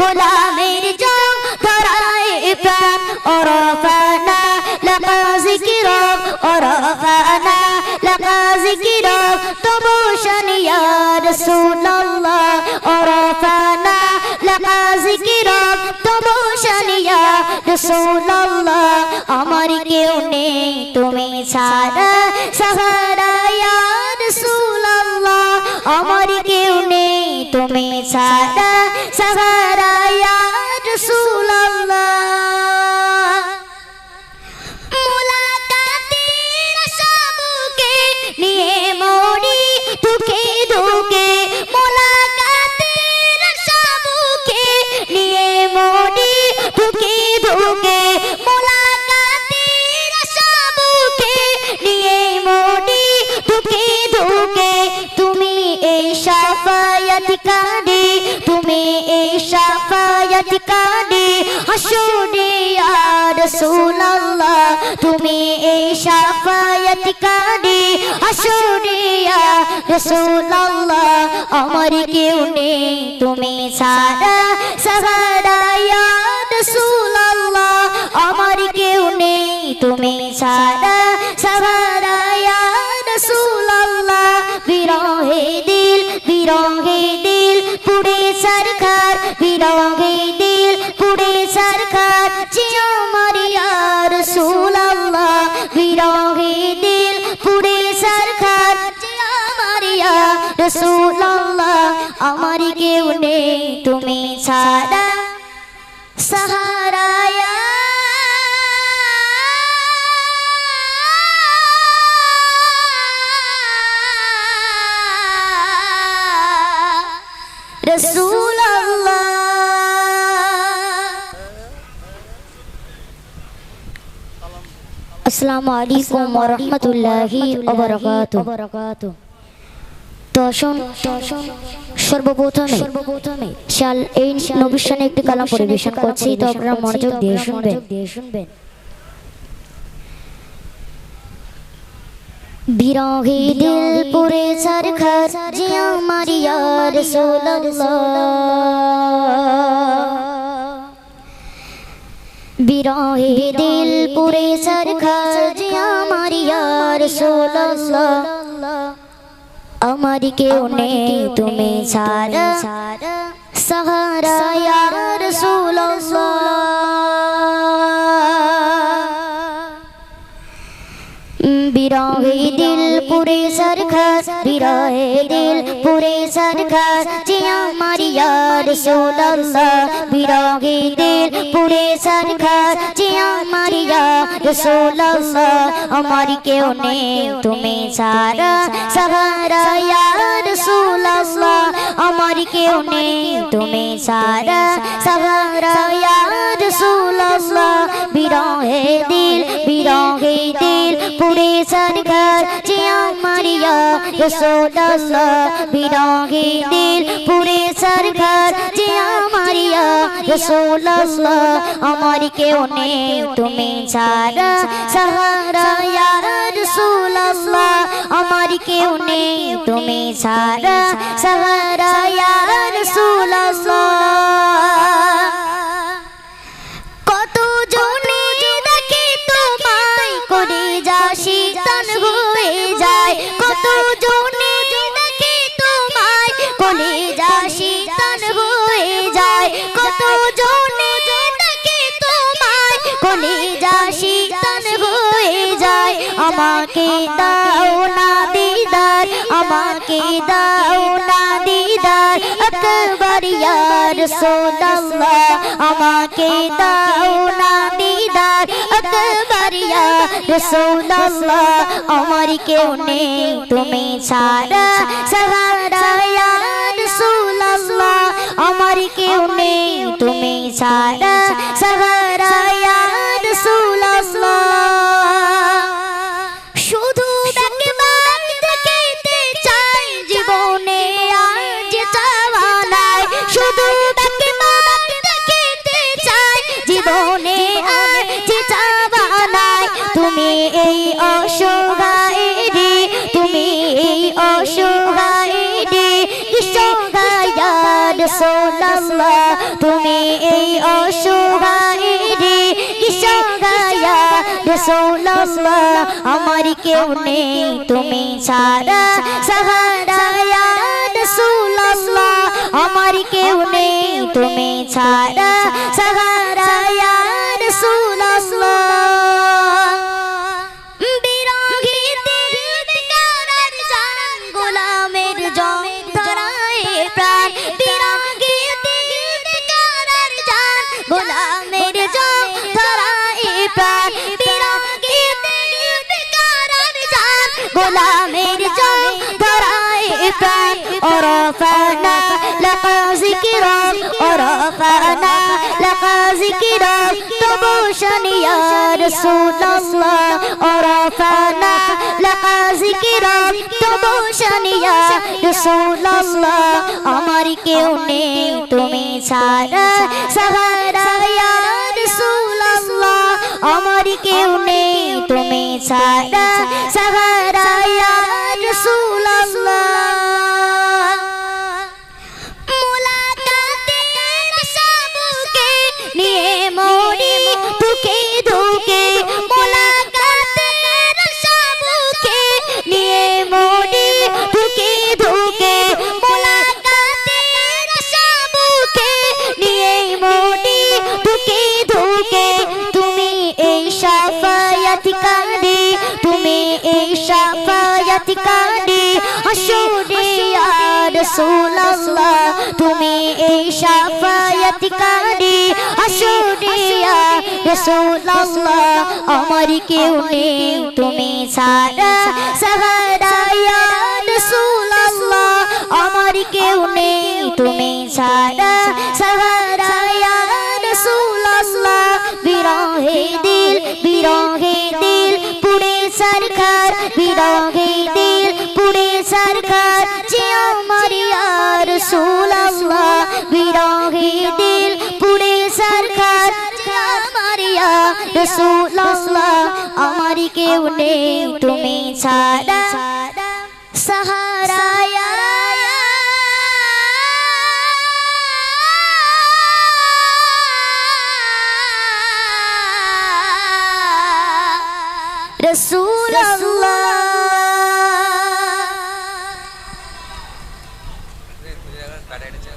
গোলামের জং ধরায় প্রাণ ওরফানা লাকা যিকরাক ওরফানা লাকা যিকরাক তবু শান ইয়া রাসূলুল্লাহ ওরফানা লাকা যিকরাক তবু শান ইয়া রাসূলুল্লাহ আমার কেউ নেই তুমি ছাড়া সাহারা ইয়া রাসূলুল্লাহ আমার কেউ নেই তুমি ছাড়া সাহারা ইয়া রাসূলুল্লাহ মুলাকাতের আশাবুকে নিয়ে মরি দুঃখে দুঃখে মুলাকাতের আশাবুকে নিয়ে মরি দুঃখে দুঃখে মুলাকাতের আশাবুকে নিয়ে মরি দুঃখে দুঃখে তুমি এই শাফায়াতকারী তুমি এই শাফায়াতকারী হাসুরে ইয়া রাসূলুল্লাহ তুমি এই শাফায়াতকারী হাসুরে ইয়া রাসূলুল্লাহ আমার কেউ নেই তুমি ছাড়া সাহারা ইয়া রাসূলুল্লাহ আমার কেউ নেই তুমি ছাড়া সাহারা ইয়া রাসূলুল্লাহ বিরহে দিল পুড়ে সরকার বিরহে দিল পুড়ে সরকার যে আমার ইয়া রাসূলুল্লাহ বিরহে দিল পুড়ে সরকার যে আমার ইয়া রাসূলুল্লাহ আমার কেউ নেই তুমি ছাড়া সাহারা ইয়া রাসূলুল্লাহ আসসালামু আলাইকুম ওয়া রাহমাতুল্লাহি ওয়া বারাকাতুহু তো সর্বপ্রথমে এই নবীর শানে একটি কালাম পরিবেশন করছি তো আপনারা মনোযোগ দিয়ে শুনবেন বিরহে দিল পুরে সরখার যে আমার ইয়া রাসূলুল্লাহ বিরহে দিল পুরে সরখার যে আমার ইয়া রাসূলুল্লাহ আমার কেউ নেই তুমি ছাড়া সাহারা ইয়া রাসূলুল্লাহ বিরহে দিল পুরে সরখার বিরহে দিল পুরে সরখার যে আমার ইয়া রাসূলুল্লাহ বিরহে দিল পুরে সরখার যে আমার ইয়া রাসূলুল্লাহ আমার কেউ নেই তুমি ছাড়া সাহারা ইয়া রাসূলুল্লাহ আমার কেউ নেই তুমি ছাড়া সাহারা ইয়া রাসূলুল্লাহ বিরহে দিল পুরে সরকার যে আমার ইয়া রাসূলুল্লাহ বিরহে দিল পুরে সরকার যে আমার ইয়া রাসূলুল্লাহ আমার কেউ নেই তুমি ছাড়া সাহারা ইয়া রাসূলুল্লাহ আমার কেউ নেই তুমি ছাড়া সাহারা ইয়া রাসূলুল্লাহ শীতল হয়ে যায় কত জনে দেখে তোমায় কলিজা শীতল হয়ে যায় কত জনে দেখে তোমায় কলিজা শীতল হয়ে যায় আমাকে দাও না দিদার আমাকে দাও না দিদার আকবার ইয়া রাসূলুল্লাহ আমাকে দাও না দিদার আকবার ইয়া রাসূলুল্লাহ আমার কেউ নেই তুমি ছাড়া সাহারা ইয়া রাসূলুল্লাহ আমার কেউ নেই তুমি ছাড়া সাহারা ইয়া রাসূলুল্লাহ শুধু একবার দেখতে চাই জীবনে আজ চাওয়া নাই শুধু একবার দেখতে চাই জীবনে আজ চাওয়া নাই তুমি এই অসহায় রে তুমি এই অসহায় রে ইয়া রাসূলুল্লাহ তুমি এই অসহায়েরই কিসগায়া রাসূলুল্লাহ আমার কেউ নেই তুমি ছাড়া সাহারা ইয়া রাসূলুল্লাহ আমার কেউ নেই তুমি ছাড়া সাহারা ইয়া রাসূলুল্লাহ বিরঙ্গি দিল করার জান গোলামের জং ধরায় প্রাণ বিরঙ্গি দিল করার জান গোলামের জং ধরায় প্রাণ বিরঙ্গি দিল করার জান গোলামের জং ধরায় প্রাণ ওরফানা লাকা যিকরাক ওরফানা লাকা যিকরাক তবু শানিয়া রাসূলুল্লাহ ওরফানা লাকা যিকরাক তবু শানিয়া রাসূলুল্লাহ আমার কেউ নেই তুমি ছাড়া সাহারা ইয়া রাসূলুল্লাহ আমার কেউ নেই তুমি ছাড়া সাহারা ইয়া রাসূলুল্লাহ মুলাকাতের সবকে নিয়ে মরি দুঃখে দুঃখে মুলাকাতের সবকে নিয়ে মরি দুঃখে দুঃখে মুলাকাতের সবকে নিয়ে মরি দুঃখে দুঃখে তুমি এই শাফায়াতকারী তুমি এই শাফায়াতকারী হাসরে ইয়া রাসূলুল্লাহ তুমি এই শাফায়াতকারী হাসরে ইয়া রাসূলুল্লাহ আমার কেউ নেই তুমি ছাড়া সাহারা ইয়া রাসূলুল্লাহ আমার কেউ নেই তুমি ছাড়া সাহারা ইয়া রাসূলুল্লাহ বিরহে দিল পুড়ে সরকার বিরহে দিল পুড়ে সরকার যে আমার ইয়া রাসূলুল্লাহ বিরহে দিল পুড়ে সরকার যে আমার ইয়া রাসূলুল্লাহ আমার কেউ নেই তুমি ছাড়া সাহারা ইয়া রাসূলুল্লাহ কাটাইছে